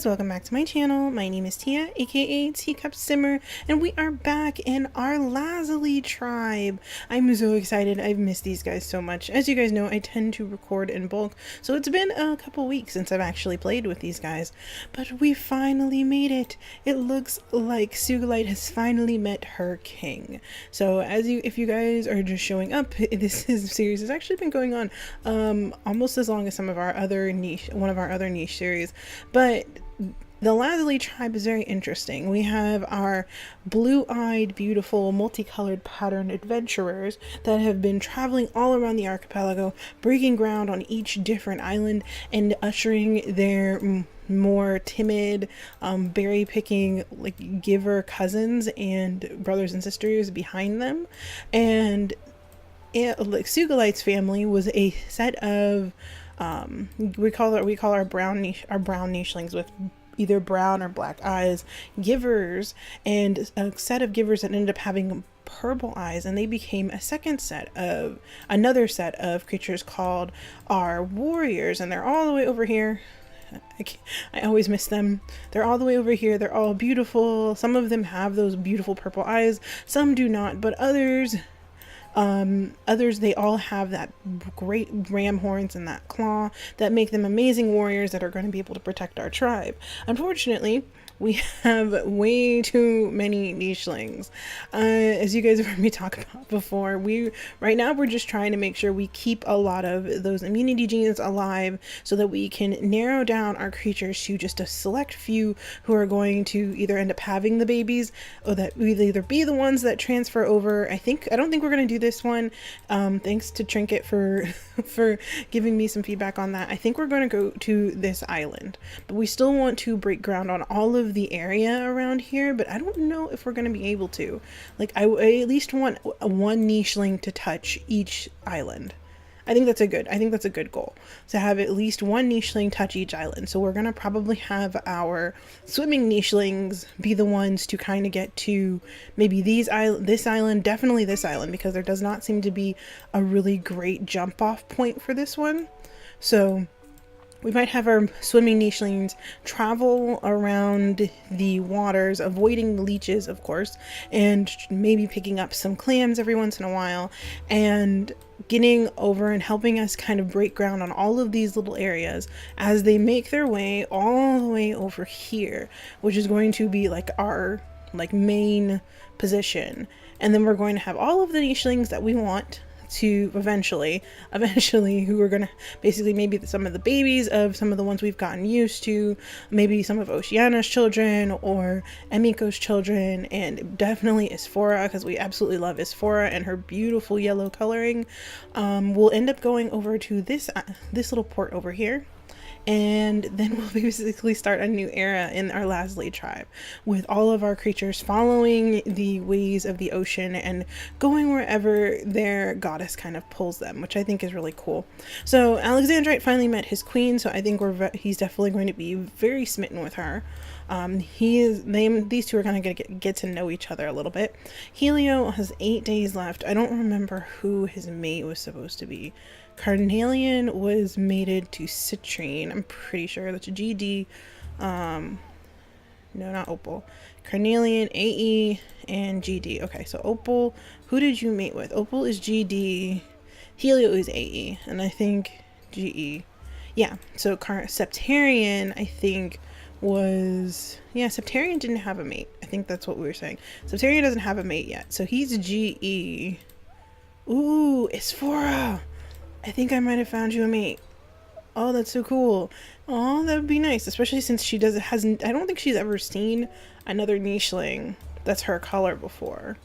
guys, welcome back to my channel. My name is Tia, aka Teacup Simmer, and we are back in our Lazuli Tribe. I'm so excited. I've missed these guys so much. As you guys know, I tend to record in bulk, so it's been a couple weeks since I've actually played with these guys, but we finally made it. It looks like Sugilite has finally met her king. So if you guys are just showing up, this series has actually been going on almost as long as one of our other niche series. But the Lazuli Tribe is very interesting. We have our blue-eyed, beautiful, multicolored patterned adventurers that have been traveling all around the archipelago, breaking ground on each different island and ushering their more timid, berry picking, like giver cousins and brothers and sisters behind them. And like Sugilite's family was a set of we call our brown nichelings with either brown or black eyes givers, and a set of givers that ended up having purple eyes, and they became another set of creatures called our warriors, and they're all the way over here. I always miss them. They're all the way over here. They're all beautiful. Some of them have those beautiful purple eyes, some do not, but others they all have that great ram horns and that claw that make them amazing warriors that are going to be able to protect our tribe. Unfortunately, we have way too many nichelings. As you guys have heard me talk about before, right now we're just trying to make sure we keep a lot of those immunity genes alive so that we can narrow down our creatures to just a select few who are going to either end up having the babies, or that will either be the ones that transfer over. I don't think we're going to do this one. Thanks to Trinket for giving me some feedback on that. I think we're going to go to this island, but we still want to break ground on all of the area around here, but I don't know if we're going to be able to. Like, I at least want one nicheling to touch each island. I think that's a good goal, to have at least one nicheling touch each island. So we're going to probably have our swimming nichelings be the ones to kind of get to maybe this island, definitely this island, because there does not seem to be a really great jump off point for this one. So we might have our swimming nichelings travel around the waters, avoiding the leeches, of course, and maybe picking up some clams every once in a while, and getting over and helping us kind of break ground on all of these little areas as they make their way all the way over here, which is going to be like our main position. And then we're going to have all of the nichelings that we want to eventually who are gonna basically maybe some of the babies of some of the ones we've gotten used to, maybe some of Oceana's children or Emiko's children, and definitely Isphora, because we absolutely love Isphora and her beautiful yellow coloring. We'll end up going over to this little port over here, and then we'll basically start a new era in our Lazuli Tribe with all of our creatures following the ways of the ocean and going wherever their goddess kind of pulls them, which I think is really cool. So Alexandrite finally met his queen, so I think he's definitely going to be very smitten with her. These two are kind of going to get to know each other a little bit. Helio has 8 days left. I don't remember who his mate was supposed to be. Carnelian was mated to Citrine. I'm pretty sure that's GD. No, not Opal. Carnelian, AE, and GD. Okay, so Opal, who did you mate with? Opal is GD. Helio is AE, and I think GE. Yeah, so Septarian, I think, Septarian didn't have a mate. I think that's what we were saying. Septarian doesn't have a mate yet, so he's GE. Ooh, Isphora! I think I might have found you a mate. Oh, that's so cool. Oh, that would be nice, especially since I don't think she's ever seen another nicheling that's her color before,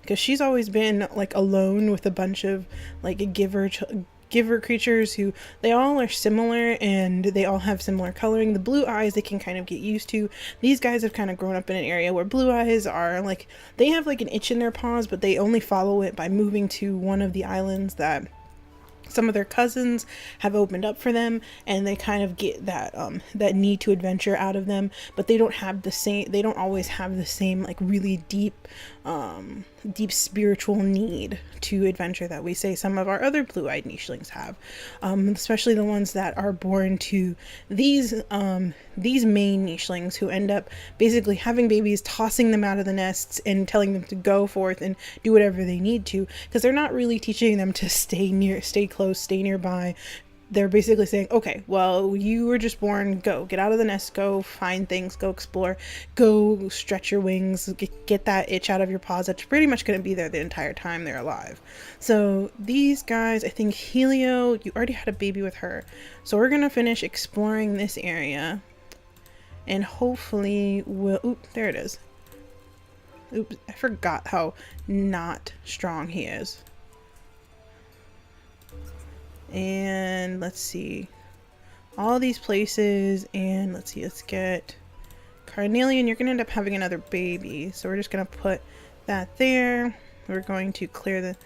because she's always been like alone with a bunch of like giver creatures who they all are similar and they all have similar coloring. The blue eyes they can kind of get used to. These guys have kind of grown up in an area where blue eyes are like, they have like an itch in their paws, but they only follow it by moving to one of the islands that some of their cousins have opened up for them, and they kind of get that that need to adventure out of them, but they don't always have the same like really deep deep spiritual need to adventure that we say some of our other blue-eyed nichelings have, especially the ones that are born to these main nichelings, who end up basically having babies, tossing them out of the nests and telling them to go forth and do whatever they need to, because they're not really teaching them to stay close, stay nearby. They're basically saying, okay, well, you were just born, go, get out of the nest, go find things, go explore, go stretch your wings, get that itch out of your paws that's pretty much going to be there the entire time they're alive. So these guys, I think Helio, you already had a baby with her. So we're going to finish exploring this area and hopefully we'll, oop, there it is. Oops, I forgot how not strong he is. And let's see, all these places, and let's see, let's get Carnelian. You're gonna end up having another baby, so we're just gonna put that there. We're going to clear the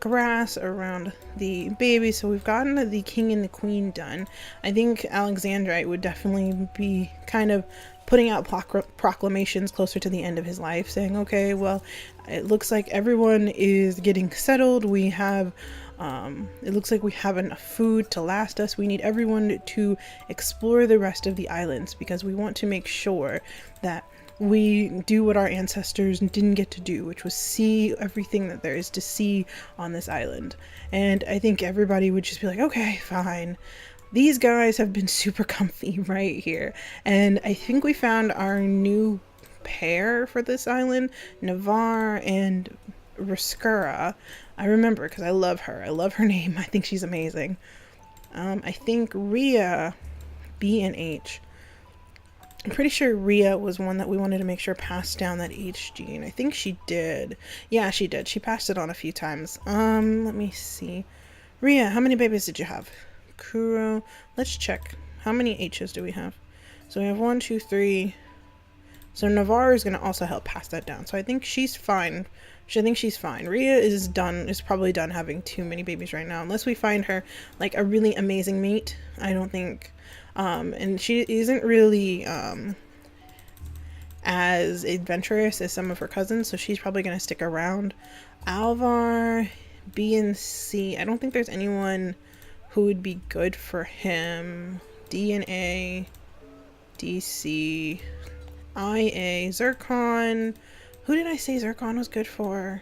grass around the baby. So we've gotten the king and the queen done. I think Alexandrite would definitely be kind of putting out proclamations closer to the end of his life, saying, okay, well, it looks like everyone is getting settled. We have it looks like we have enough food to last us. We need everyone to explore the rest of the islands, because we want to make sure that we do what our ancestors didn't get to do, which was see everything that there is to see on this island. And I think everybody would just be like, okay, fine. These guys have been super comfy right here. And I think we found our new pair for this island, Navarre and Riscura. I remember because I love her. I love her name. I think she's amazing. I think Rhea, B and H. I'm pretty sure Rhea was one that we wanted to make sure passed down that H gene. I think she did. Yeah, she did. She passed it on a few times. Let me see. Rhea, how many babies did you have? Kuro. Let's check. How many H's do we have? So we have 1, 2, 3. So Navarre is going to also help pass that down. So I think she's fine. I think she's fine. Rhea is probably done having too many babies right now, unless we find her like a really amazing mate. I don't think, and she isn't really as adventurous as some of her cousins, so she's probably going to stick around. Alvar, B and C. I don't think there's anyone who would be good for him. D and A, DC, IA, Zircon. Who did I say Zircon was good for?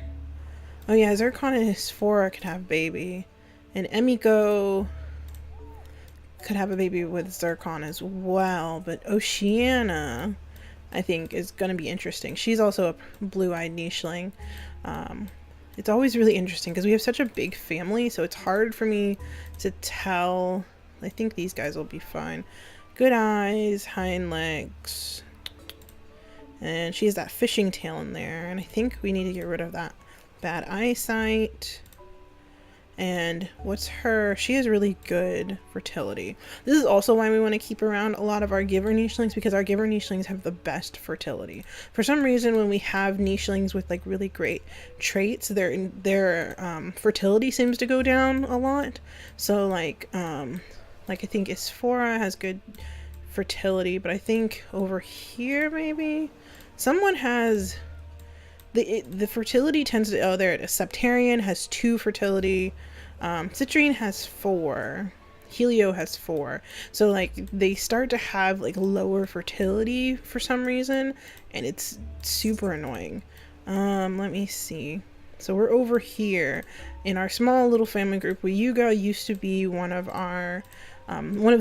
Oh yeah, Zircon and his Phora could have a baby. And Emiko could have a baby with Zircon as well. But Oceana, I think, is going to be interesting. She's also a blue-eyed nicheling. It's always really interesting because we have such a big family, so it's hard for me to tell. I think these guys will be fine. Good eyes, hind legs. And she has that fishing tail in there, and I think we need to get rid of that bad eyesight. And what's her? She has really good fertility. This is also why we want to keep around a lot of our giver nichelings, because our giver nichelings have the best fertility. For some reason, when we have nichelings with like really great traits, their fertility seems to go down a lot. So like I think Isphora has good fertility, but I think over here maybe someone has the fertility tends to, oh there it is, Septarian has 2 fertility, Citrine has 4, Helio has 4, so like they start to have like lower fertility for some reason, and it's super annoying. Let me see. So we're over here in our small little family group. Yuga used to be one of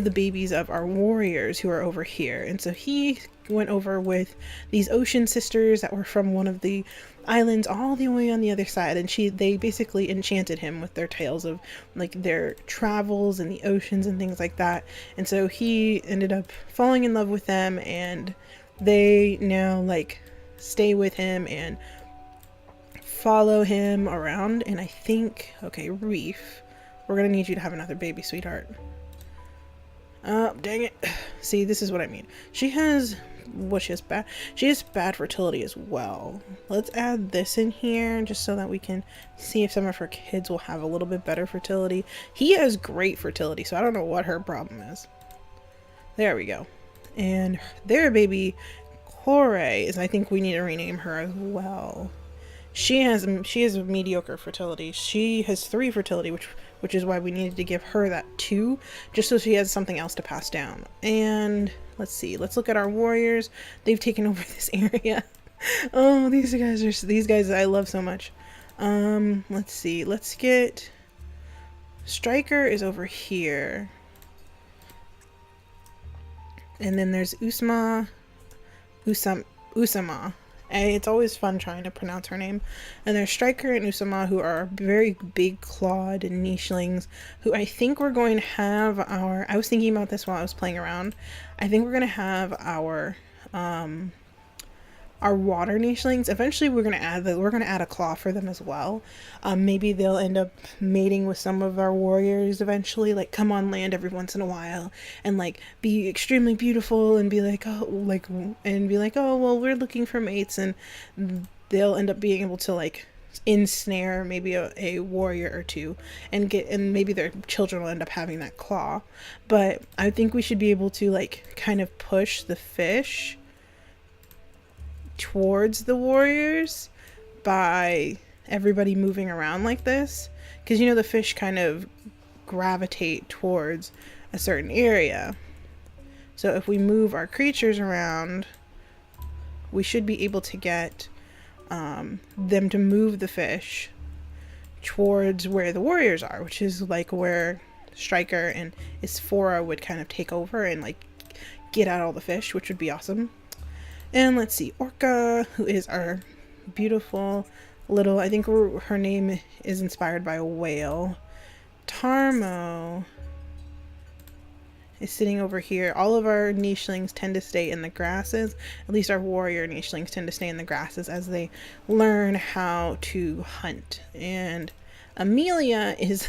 the babies of our warriors who are over here, and so he went over with these ocean sisters that were from one of the islands all the way on the other side, and they basically enchanted him with their tales of like their travels in the oceans and things like that. And so he ended up falling in love with them, and they now like stay with him and follow him around. And I think, okay, Reef, we're gonna need you to have another baby, sweetheart. Dang it. See, this is what I mean. She has bad fertility as well. Let's add this in here just so that we can see if some of her kids will have a little bit better fertility. He has great fertility, so I don't know what her problem is. There we go. And their baby Kore is, I think we need to rename her as well. She has mediocre fertility. She has 3 fertility, which is why we needed to give her that 2, just so she has something else to pass down. And let's see. Let's look at our warriors. They've taken over this area. Oh, these guys I love so much. Let's see. Let's get Striker is over here. And then there's Usama. It's always fun trying to pronounce her name. And there's Striker and Usama, who are very big clawed nichelings, who I think we're going to have our... I was thinking about this while I was playing around. I think we're going to have our water nichelings. Eventually we're going to add a claw for them as well. Maybe they'll end up mating with some of our warriors eventually, like come on land every once in a while and like be extremely beautiful and be like, oh, well, we're looking for mates, and they'll end up being able to like ensnare maybe a warrior or 2 and maybe their children will end up having that claw. But I think we should be able to like kind of push the fish towards the warriors by everybody moving around like this, because the fish kind of gravitate towards a certain area. So if we move our creatures around, we should be able to get them to move the fish towards where the warriors are, which is like where Striker and Isphora would kind of take over and like get out all the fish, which would be awesome. And let's see, Orca, who is our beautiful little, I think her name is inspired by a whale. Tarmo is sitting over here. All of our nichelings tend to stay in the grasses. At least our warrior nichelings tend to stay in the grasses as they learn how to hunt. And Amelia is,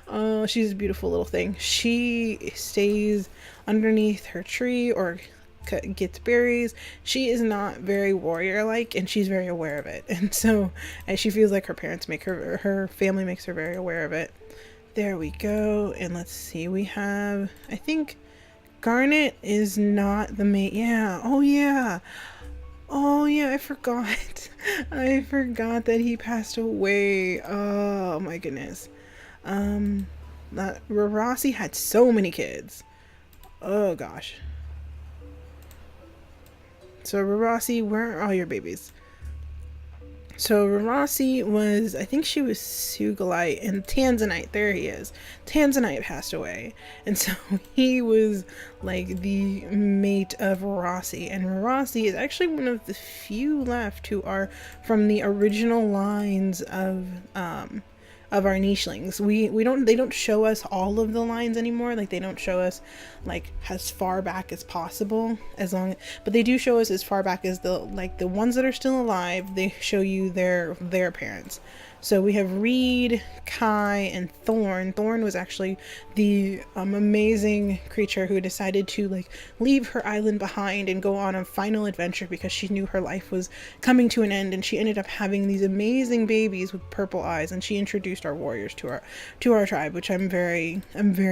oh, she's a beautiful little thing. She stays underneath her tree or gets berries. She is not very warrior like, and she's very aware of it, and so she feels like her family makes her very aware of it. There we go. And let's see, we have, I think Garnet is not the mate. Oh yeah, I forgot. I forgot that he passed away. Oh my goodness. Rossi had so many kids. Oh gosh. So Rarasi, where are all your babies? So Rarasi was, I think she was Sugalite and Tanzanite. There he is. Tanzanite passed away. And so he was like the mate of Rarasi. And Rarasi is actually one of the few left who are from the original lines of our nichelings. They don't show us all of the lines anymore. Like they don't show us like as far back as possible, but they do show us as far back as the ones that are still alive. They show you their parents. So we have Reed, Kai, and Thorn. Thorn was actually the amazing creature who decided to like leave her island behind and go on a final adventure because she knew her life was coming to an end, and she ended up having these amazing babies with purple eyes, and she introduced our warriors to our tribe, which I'm very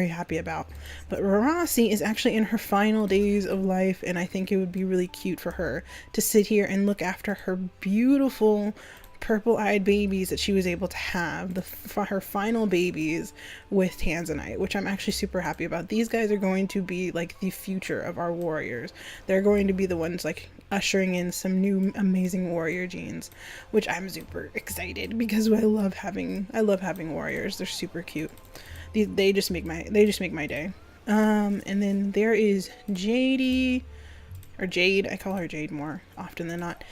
happy about. But Rarasi is actually in her final days of life, and I think it would be really cute for her to sit here and look after her beautiful purple-eyed babies that she was able to have, her final babies with Tanzanite, which I'm actually super happy about. These guys are going to be like the future of our warriors. They're going to be the ones like ushering in some new amazing warrior genes, which I'm super excited because I love having warriors. They're super cute. They just make my day. And then there is Jade. I call her Jade more often than not.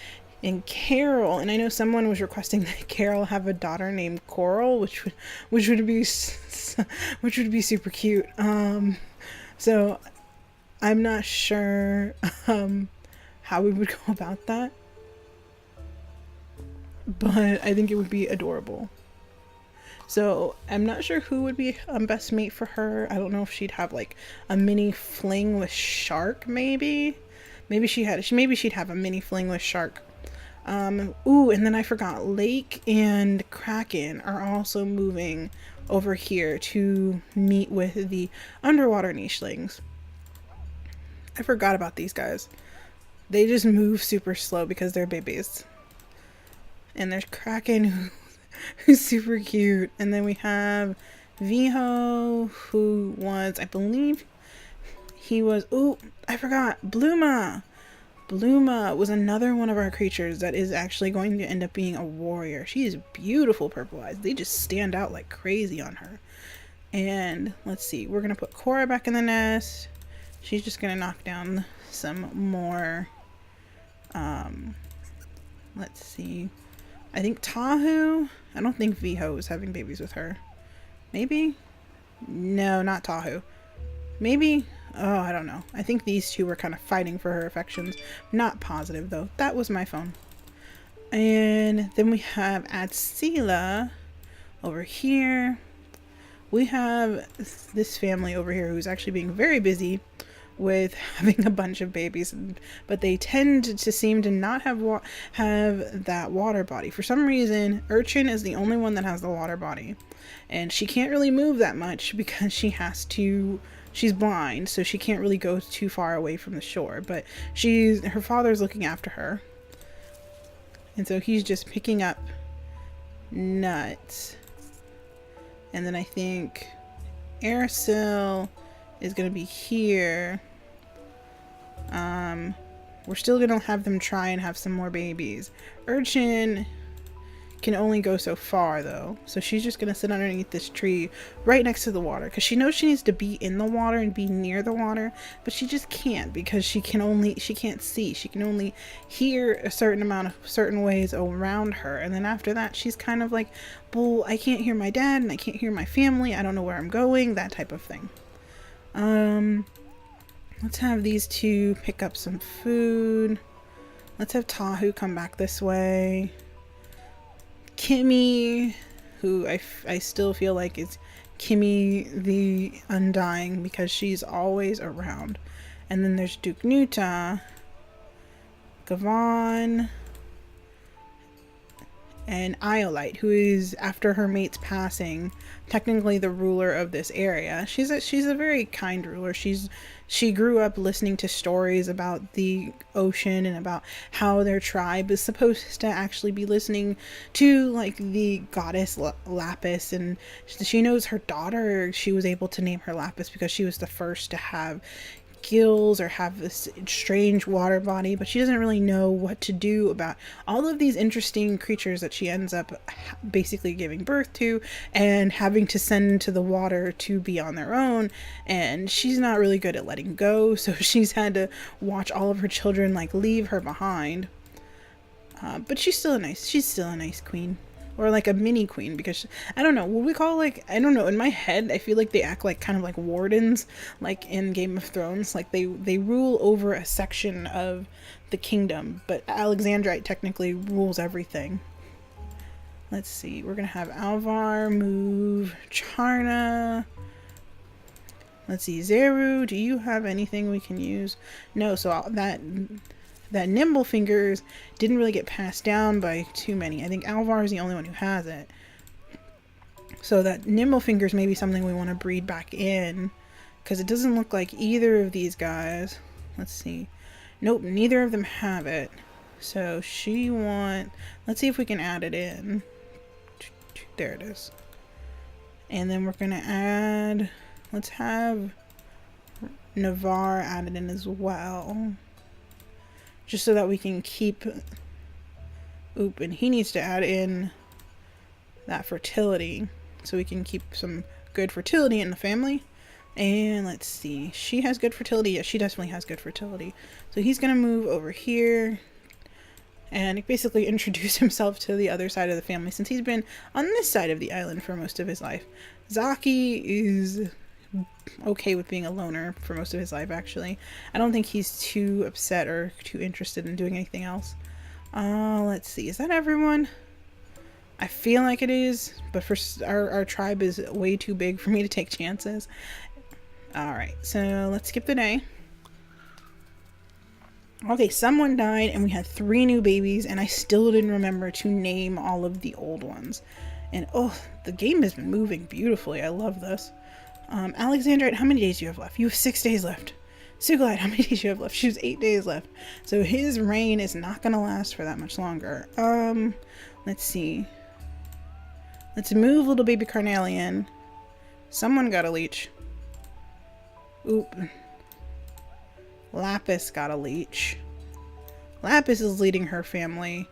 And Carol, and I know someone was requesting that Carol have a daughter named Coral, which would be super cute. So I'm not sure how we would go about that, but I think it would be adorable. So I'm not sure who would be a best mate for her. I don't know if she'd have like a mini fling with Shark, maybe she'd have a mini fling with Shark. And then I forgot, Lake and Kraken are also moving over here to meet with the underwater nichelings. I forgot about these guys. They just move super slow because they're babies. And there's Kraken, who's super cute. And then we have Viho, who was, I believe, he was, oh, I forgot, Bluma. Bluma was another one of our creatures that is actually going to end up being a warrior. She is beautiful purple eyes. They just stand out like crazy on her. And let's see, we're going to put Cora back in the nest. She's just going to knock down some more. Let's see. I think Tahu. I don't think Viho is having babies with her. Maybe? No, not Tahu. Maybe? Oh, I don't know. I think these two were kind of fighting for her affections. Not positive, though. That was my phone. And then we have Adsila over here. We have this family over here who's actually being very busy with having a bunch of babies, but they tend to seem to not have that water body. For some reason, Urchin is the only one that has the water body, and she can't really move that much because she's blind, so she can't really go too far away from the shore, but her father's looking after her, and so he's just picking up nuts. And then I think Airsil is going to be here. We're still going to have them try and have some more babies. Urchin can only go so far, though. So she's just going to sit underneath this tree right next to the water. Because she knows she needs to be in the water and be near the water. But she just can't, because she can't see. She can only hear a certain ways around her. And then after that, she's kind of like, well, I can't hear my dad and I can't hear my family. I don't know where I'm going. That type of thing. Let's have these two pick up some food. Let's have Tahu come back this way. Kimmy, who I still feel like is Kimmy the Undying, because she's always around. And then there's Duke Nuta, Gavon, and Iolite, who is, after her mate's passing, technically the ruler of this area. She's a very kind ruler. She grew up listening to stories about the ocean and about how their tribe is supposed to actually be listening to, like, the goddess Lapis, and she knows her daughter, she was able to name her Lapis because she was the first to have gills or have this strange water body, but she doesn't really know what to do about all of these interesting creatures that she ends up basically giving birth to and having to send into the water to be on their own. And she's not really good at letting go, so she's had to watch all of her children like leave her behind. But she's still a nice queen. Or like a mini queen, because I don't know what we call, like, I don't know, in my head I feel like they act like kind of like wardens, like in Game of Thrones, like they rule over a section of the kingdom, but Alexandrite technically rules everything. Let's see, we're gonna have Alvar move Charna. Let's see, Zeru, do you have anything we can use? No, so that Nimble Fingers didn't really get passed down by too many. I think Alvar is the only one who has it. So that Nimble Fingers may be something we want to breed back in, because it doesn't look like either of these guys. Let's see. Nope, neither of them have it. So let's see if we can add it in. There it is. And then we're going to let's have Navarre added in as well. Just so that we can keep, and he needs to add in that fertility, so we can keep some good fertility in the family. And let's see, she has good fertility. Yeah, she definitely has good fertility. So he's going to move over here and basically introduce himself to the other side of the family, since he's been on this side of the island for most of his life. Zaki is okay with being a loner for most of his life, actually. I don't think he's too upset or too interested in doing anything else. Let's see, is that everyone? I feel like it is, but for our tribe is way too big for me to take chances. Alright, so let's skip the day. Okay, someone died and we had 3 new babies, and I still didn't remember to name all of the old ones. And oh, the game has been moving beautifully. I love this. Alexandrite, how many days do you have left? You have 6 days left. So glad. How many days you have left? She has 8 days left. So his reign is not going to last for that much longer. Let's see. Let's move little baby Carnelian. Someone got a leech. Oop. Lapis got a leech. Lapis is leading her family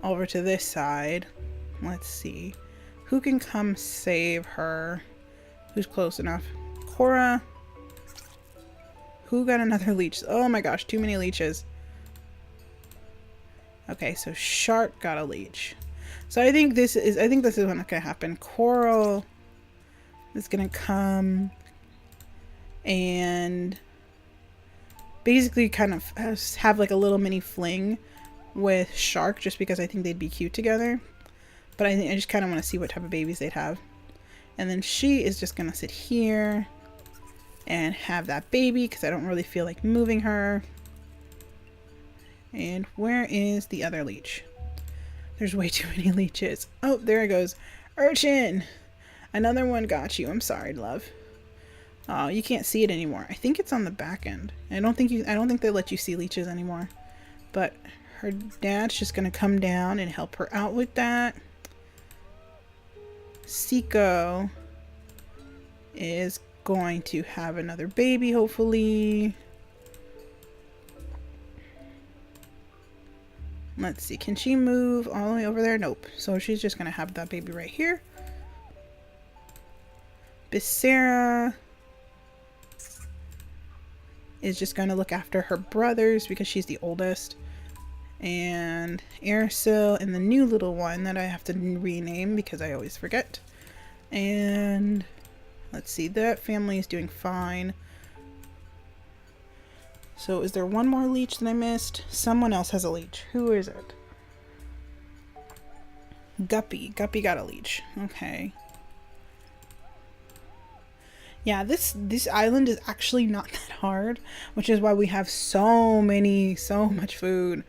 over to this side. Let's see. Who can come save her? Who's close enough? Cora. Who got another leech? Oh my gosh, too many leeches. Okay, so Shark got a leech. So I think this is what's gonna happen. Coral is gonna come and basically kind of have like a little mini fling with Shark, just because I think they'd be cute together. But I just kind of want to see what type of babies they'd have. And then she is just gonna sit here and have that baby because I don't really feel like moving her. And where is the other leech? There's way too many leeches. Oh, there it goes. Urchin! Another one got you. I'm sorry, love. Oh, you can't see it anymore. I think it's on the back end. I don't think they let you see leeches anymore. But her dad's just gonna come down and help her out with that. Seiko is going to have another baby, hopefully. Let's see, can she move all the way over there? Nope. So she's just gonna have that baby right here. Becerra is just gonna look after her brothers because she's the oldest. And Airsil and the new little one that I have to rename because I always forget. And let's see, that family is doing fine. So is there one more leech that I missed? Someone else has a leech. Who is it? Guppy. Guppy got a leech. Okay. Yeah, this island is actually not that hard, which is why we have so much food.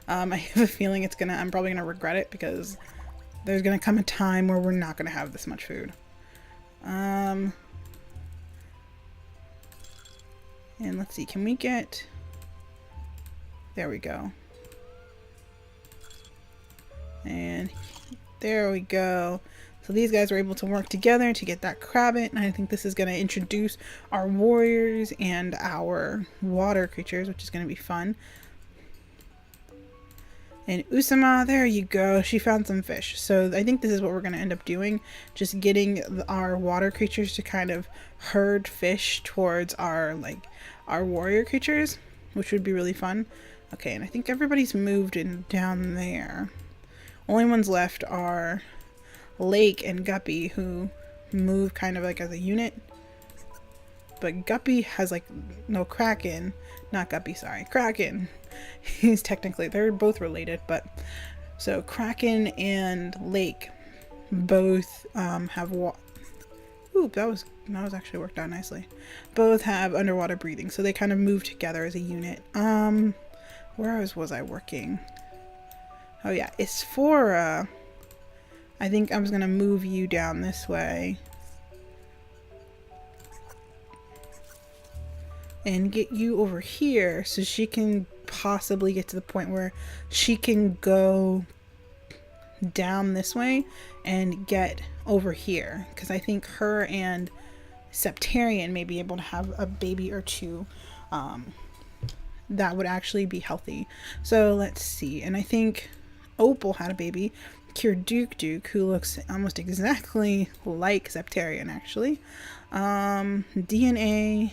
I have a feeling I'm probably gonna regret it because there's gonna come a time where we're not gonna have this much food. And let's see, can we get... There we go. And there we go. So these guys were able to work together to get that crabbit, and I think this is going to introduce our warriors and our water creatures, which is going to be fun. And Usama, there you go. She found some fish. So I think this is what we're going to end up doing. Just getting our water creatures to kind of herd fish towards our warrior creatures, which would be really fun. Okay, and I think everybody's moved in down there. Only ones left are Lake and Guppy, who move kind of like as a unit. But Guppy has no Kraken. Not Guppy, sorry. Kraken. He's technically, they're both related, but so Kraken and Lake both have Ooh, that was actually worked out nicely. Both have underwater breathing, so they kind of move together as a unit. Where was I working? Oh yeah, it's for I think I was gonna move you down this way and get you over here so she can possibly get to the point where she can go down this way and get over here, because I think her and Septarian may be able to have a baby or two that would actually be healthy. So let's see, and I think Opal had a baby, Duke, who looks almost exactly like Septarian actually. DNA,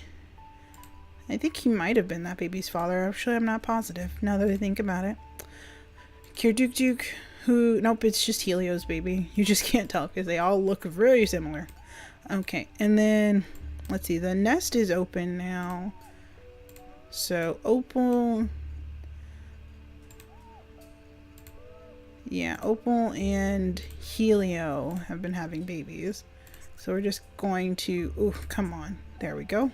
I think he might have been that baby's father. Actually, I'm not positive now that I think about it. Duke, who, nope, it's just Helio's baby. You just can't tell because they all look very similar. Okay, and then let's see, the nest is open now. So Opal, yeah, Opal and Helio have been having babies. So we're just going to, oh, come on, there we go.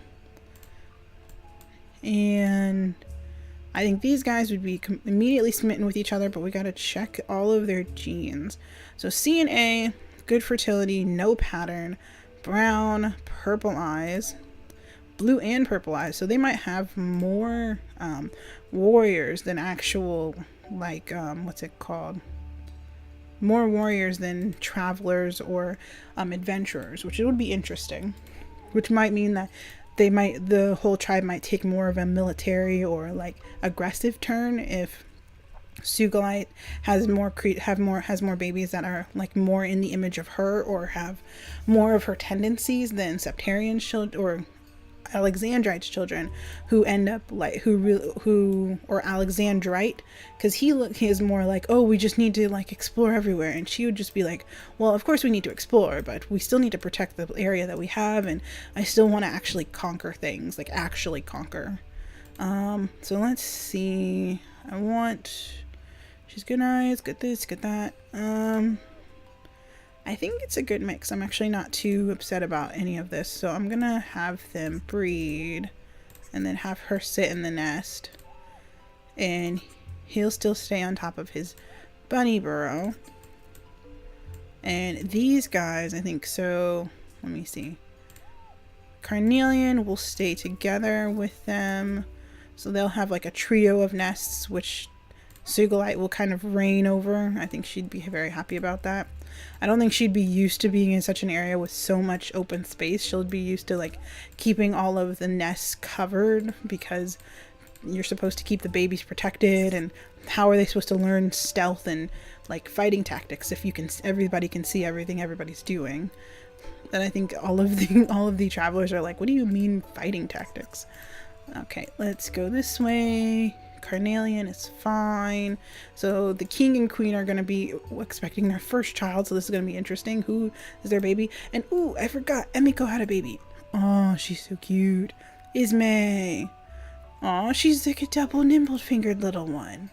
And I think these guys would be immediately smitten with each other, but we got to check all of their genes. So C and A, good fertility, no pattern, brown, purple eyes. blue and purple eyes, so they might have more warriors than actual, like, what's it called? More warriors than travelers or adventurers, which it would be interesting. Which might mean that the whole tribe might take more of a military or like aggressive turn if Sugilite has more babies that are like more in the image of her or have more of her tendencies than Septarian children or Alexandrite's children, who end up like or Alexandrite, because he is more like, oh, we just need to like explore everywhere, and she would just be like, well, of course we need to explore, but we still need to protect the area that we have, and I still want to actually conquer things, like actually conquer. So let's see. She's good eyes, good this, good that. I think it's a good mix. I'm actually not too upset about any of this. So I'm going to have them breed and then have her sit in the nest. And he'll still stay on top of his bunny burrow. And these guys, I think so. Let me see. Carnelian will stay together with them. So they'll have like a trio of nests, which Sugilite will kind of reign over. I think she'd be very happy about that. I don't think she'd be used to being in such an area with so much open space. She'll be used to like keeping all of the nests covered, because you're supposed to keep the babies protected, and how are they supposed to learn stealth and like fighting tactics if everybody can see everything everybody's doing? And I think all of the travelers are like, what do you mean fighting tactics? Okay, let's go this way. Carnelian is fine. So the king and queen are going to be expecting their first child, so this is going to be interesting. Who is their baby? And ooh, I forgot, Emiko had a baby. Oh, she's so cute. Ismay. Oh, she's like a double nimble-fingered little one.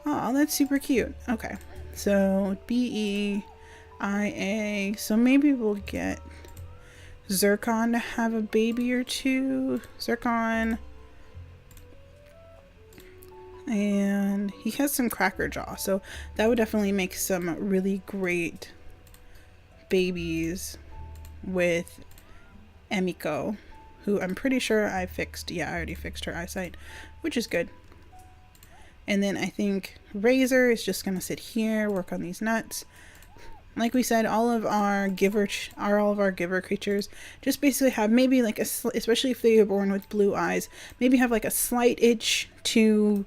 Oh, that's super cute. Okay, so BEIA. So maybe we'll get Zircon to have a baby or two. Zircon. And he has some cracker jaw, so that would definitely make some really great babies with Emiko, who I'm pretty sure I fixed. Yeah, I already fixed her eyesight, which is good. And then I think Razor is just going to sit here, work on these nuts. Like we said, all of our giver creatures just basically have maybe like especially if they are born with blue eyes, maybe have like a slight itch to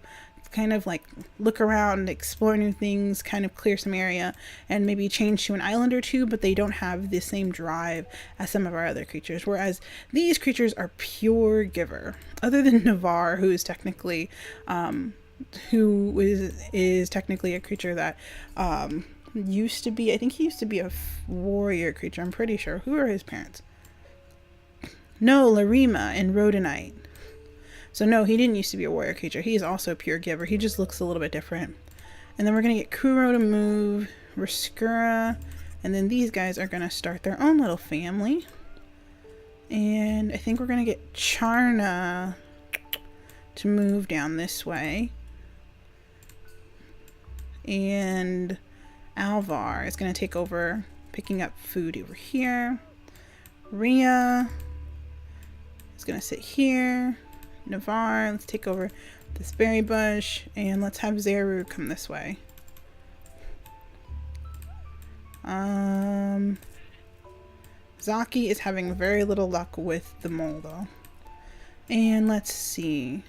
kind of like look around, explore new things, kind of clear some area, and maybe change to an island or two, but they don't have the same drive as some of our other creatures. Whereas these creatures are pure giver, other than Navarre, who is technically is technically a creature that used to be, I think he used to be a warrior creature, I'm pretty sure. Who are his parents? No, Larima and Rhodonite. So no, he didn't used to be a warrior creature. He is also a pure giver. He just looks a little bit different. And then we're going to get Kuro to move, Rescura, and then these guys are going to start their own little family. And I think we're going to get Charna to move down this way. And Alvar is going to take over picking up food over here. Rhea is going to sit here. Navarre, let's take over this berry bush, and let's have Zeru come this way. Zaki is having very little luck with the mole though. And let's see.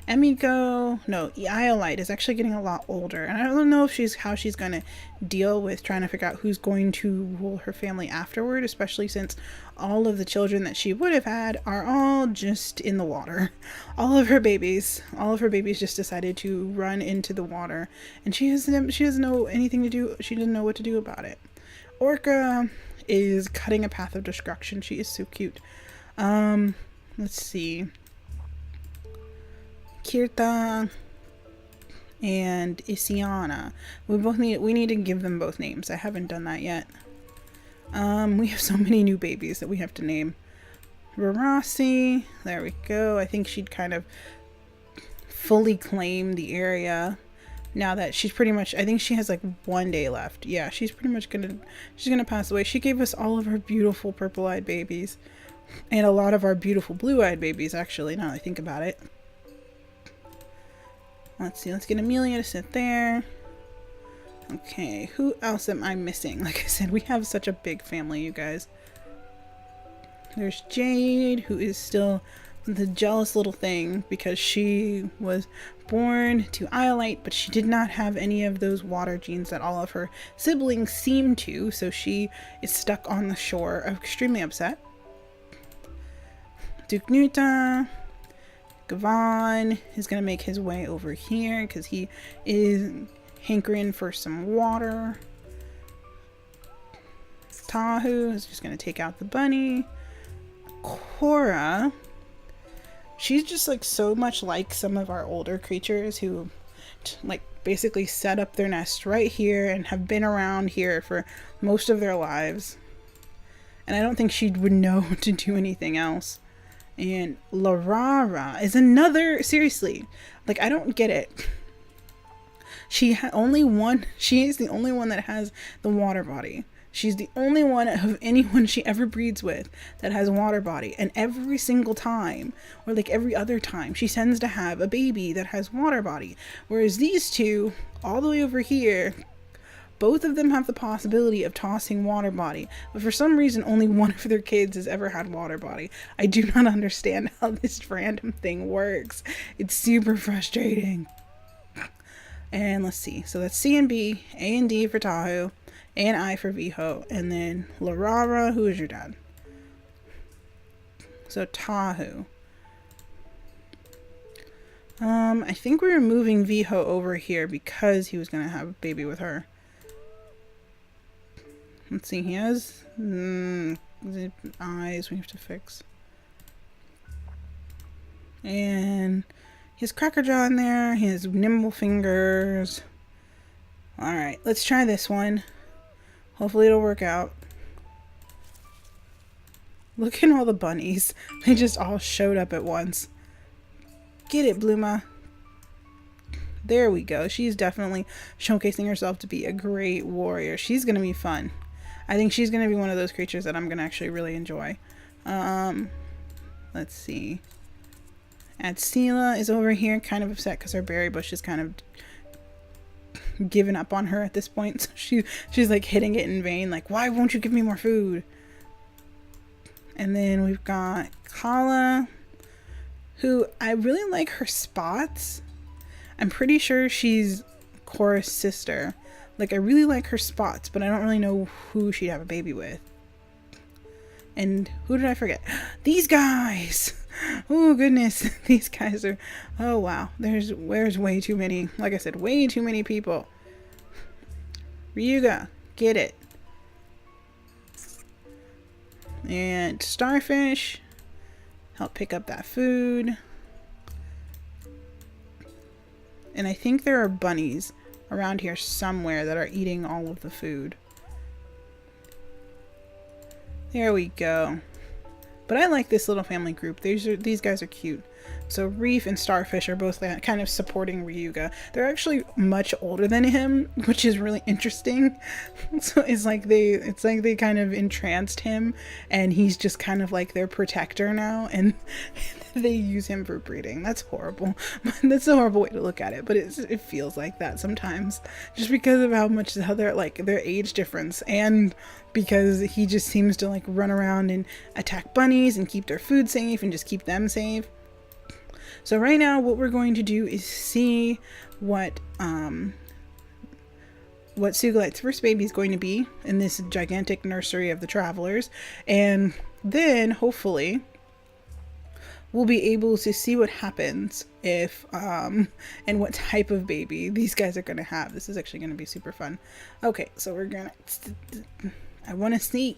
Iolite is actually getting a lot older, and I don't know if how she's going to deal with trying to figure out who's going to rule her family afterward, especially since all of the children that she would have had are all just in the water. All of her babies just decided to run into the water, and she doesn't know anything to do. She doesn't know what to do about it. Orca is cutting a path of destruction. She is so cute. Let's see. Kirta and Isiana. We need to give them both names. I haven't done that yet. We have so many new babies that we have to name. Rarasi, there we go. I think she'd kind of fully claim the area now that she's pretty much, I think she has like 1 day left. Yeah, she's pretty much gonna pass away. She gave us all of her beautiful purple-eyed babies. And a lot of our beautiful blue-eyed babies, actually, now that I think about it. Let's see, let's get Amelia to sit there. Okay, who else am I missing? Like I said, we have such a big family, you guys. There's Jade, who is still the jealous little thing because she was born to Iolite, but she did not have any of those water genes that all of her siblings seem to, so she is stuck on the shore, extremely upset. Duke Nuta, Gavon is going to make his way over here because he is hankering for some water. Tahu is just going to take out the bunny. Cora, she's just like so much like some of our older creatures who like basically set up their nest right here and have been around here for most of their lives. And I don't think she would know to do anything else. And Larara is another, seriously, like I don't get it. She is the only one that has the water body. She's the only one of anyone she ever breeds with that has a water body. And every single time, or like every other time, she tends to have a baby that has water body. Whereas these two, all the way over here, both of them have the possibility of tossing water body. But for some reason, only one of their kids has ever had water body. I do not understand how this random thing works. It's super frustrating. And let's see. So that's C and B, A and D for Tahoe, and I for Viho, and then Larara, who is your dad? So Tahu. I think we were moving Viho over here because he was going to have a baby with her. Let's see, he has eyes we have to fix. And he has Crackerjaw in there, he has nimble fingers. Alright, let's try this one. Hopefully it'll work out. Look at all the bunnies. They just all showed up at once. Get it, Bluma. There we go. She's definitely showcasing herself to be a great warrior. She's going to be fun. I think she's going to be one of those creatures that I'm going to actually really enjoy. Let's see. Adsela is over here kind of upset because her berry bush is kind of given up on her at this point. So she's like hitting it in vain, like, why won't you give me more food? And then we've got Kala, who I really like her spots. I'm pretty sure she's Cora's sister. Like, I really like her spots, but I don't really know who she'd have a baby with. And who did I forget? These guys! Oh goodness, these guys are, oh wow, there's way too many, like I said, way too many people. Ryuga, get it. And Starfish, help pick up that food. And I think there are bunnies around here somewhere that are eating all of the food. There we go. But I like this little family group. These guys are cute. So Reef and Starfish are both kind of supporting Ryuga. They're actually much older than him, which is really interesting. So it's like they kind of entranced him, and he's just kind of like their protector now, and they use him for breeding. That's horrible. That's a horrible way to look at it, but it feels like that sometimes, just because of how they're like their age difference, and because he just seems to like run around and attack bunnies and keep their food safe and just keep them safe. So right now what we're going to do is see what Sugalite's first baby is going to be in this gigantic nursery of the travelers, and then hopefully we'll be able to see what happens if and what type of baby these guys are going to have. This is actually going to be super fun. Okay, so we're gonna, I want to see.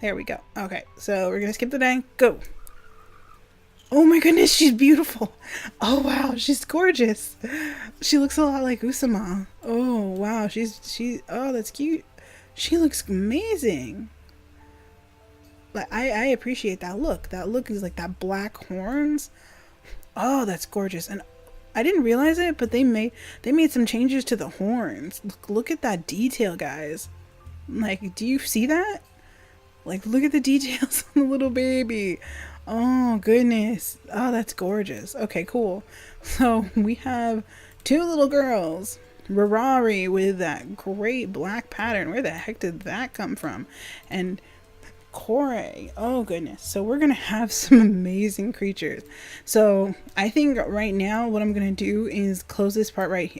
There we go. Okay, so we're gonna skip the day. Go. Oh my goodness, she's beautiful. Oh wow, she's gorgeous. She looks a lot like Usama. Oh wow, oh, that's cute. She looks amazing. Like I appreciate that look. That look is like that black horns. Oh, that's gorgeous. And I didn't realize it, but they made some changes to the horns. Look at that detail, guys. Like, do you see that? Like, look at the details on the little baby. Oh, goodness. Oh, that's gorgeous. Okay, cool. So we have two little girls. Rarari with that great black pattern. Where the heck did that come from? And Kore. Oh goodness. So we're gonna have some amazing creatures. So I think right now what I'm gonna do is close this part right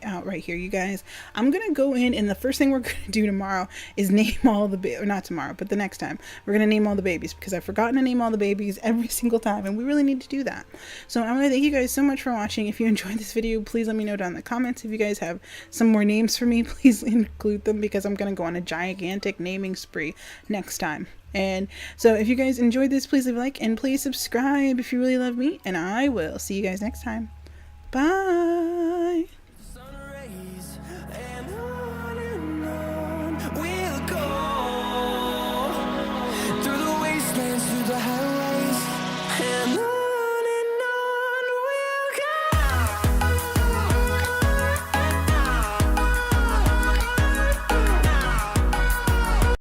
here, you guys. I'm gonna go in, and the first thing we're gonna do tomorrow is name all the or not tomorrow, but the next time we're gonna name all the babies, because I've forgotten to name all the babies every single time, and we really need to do that. So I'm gonna thank you guys so much for watching. If you enjoyed this video, please let me know down in the comments. If you guys have some more names for me, please include them, because I'm gonna go on a gigantic naming spree next time. And so if you guys enjoyed this, please leave a like and please subscribe if you really love me, and I will see you guys next time. Bye.